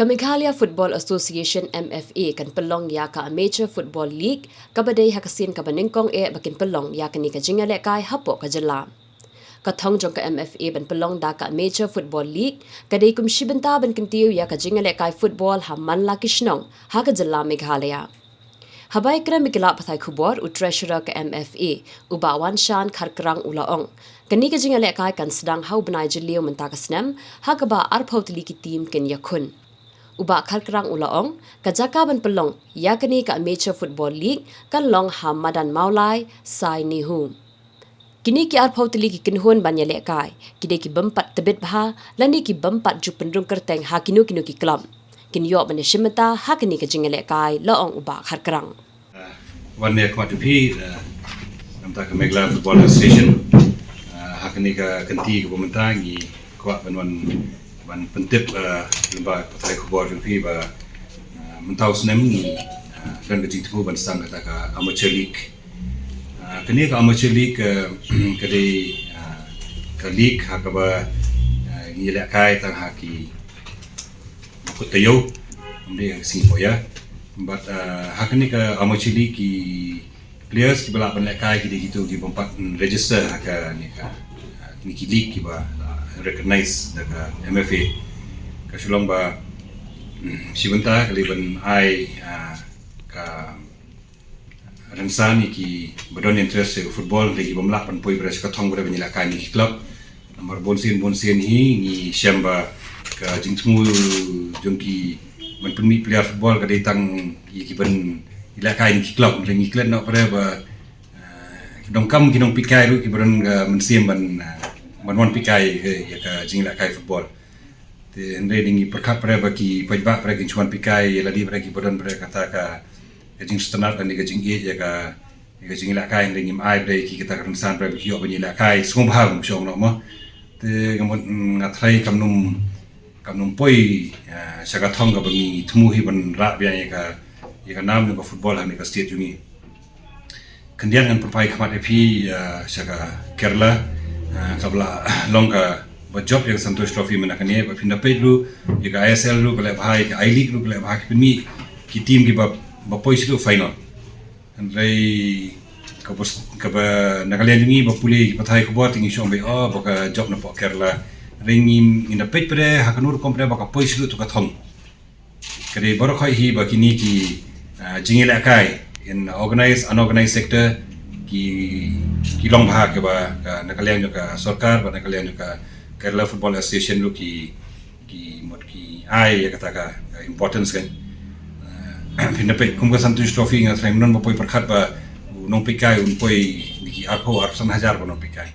Meghalaya Football Association MFA kan Pynlong ya ka Amateur Football League kabadai hakasin ka baningkong bakin Pynlong ya ka ni ka Jylla Meghalaya Hapoh ka Jylla. Kathong jong ka MFA ban Pynlong da ka Amateur Football League kadai kum shibenta ban kintiu ya ka Jylla Meghalaya Football haman la kishnong ha ka Jylla Meghalaya. Habai kra mikila pathai Khubor u treasurer ka MFA ubawan shan kharkrang ulaong. Kani ka Jylla Meghalaya kan sedang hau benai jeliu mentakasnem ha ka ba arpau tili ki team ken yakun. Uba kharkrang ulaong kajaka ban Pynlong yakni ka Amateur Football League kan long hamadan maulai sai nihu. Kini ki arpau tili ki kinhun ban Jylla Meghalaya kide ki bempat tebet bha lani ki bempat ju pendrung kerteng ha kinu ki club. Kinyo ban shimata ha kini ka Jylla Meghalaya laong uba kharkrang. One year quite a few namta ka Meghalaya Football Association ha kini ka kanti ka pementangi kuat ban pentip lembaga patai Khubor jong pi ba mentau snem ni dan ke jitu ban sang kata ka amateur league kini ka amateur league ke di ka league ha ka ba Jylla Meghalaya tang ha ki kutayo amde sing poya but ha kini ka amateur league ki players ki bala ban Jylla Meghalaya ki gitu ki bompat register ha ka ni ka ni ki league ki ba recognize daga MFA kasulong ba sibenta kaliban ai ka ransani ki badon interest se football lagi bamlak pan poi beras ka thong bera Jylla Meghalaya ni club nomor bonsin hi ni shamba ka jingtmu jongki man penmi player football ka datang ki ban Jylla Meghalaya ni club ni club nak pare ba dongkam ki dong pikai ru ki baron ga mensim ban pikai ya ka Jylla Meghalaya football te endre dingi perkat pada bagi pajak pada kincuan pikai ladi pada ki badan pada kata ka jing standard dan ka jing ya ka Jylla Meghalaya dingi ai pada ki kita kan san pada ki Jylla Meghalaya semua bahang syong no mo te ngamot ngatrai kamnum poi syagat thong ka bangi thumuhi ban ra bia ya ka nam ka football ni ka state jungi kendian dengan perpai khamat epi syaga Kerala kabla longka job yang Santosh Trophy menakani ba pinda pedlu ya ISL lu kala bahai ka I League lu kala bahai pimi ki team ki ba pois lu final andai ka ba nakalian ni ba puli pathai Khubor tingi shong be ba ka job na po Kerala ringim in the page pre hakanur kompre ba ka pois lu to ka thong kare baro khai hi ba kini ki Jylla Meghalaya in organized unorganized sector ki long bahag ke ba nakalian ka sarkar ba nakalian ka Kerala Football Association lu ki ai ya kata ka importance kan pindape kum ka Santosh Trophy nga trai non ba poi perkhat ba nong pikai un poi ki Hapoh 1,000 ba nong pikai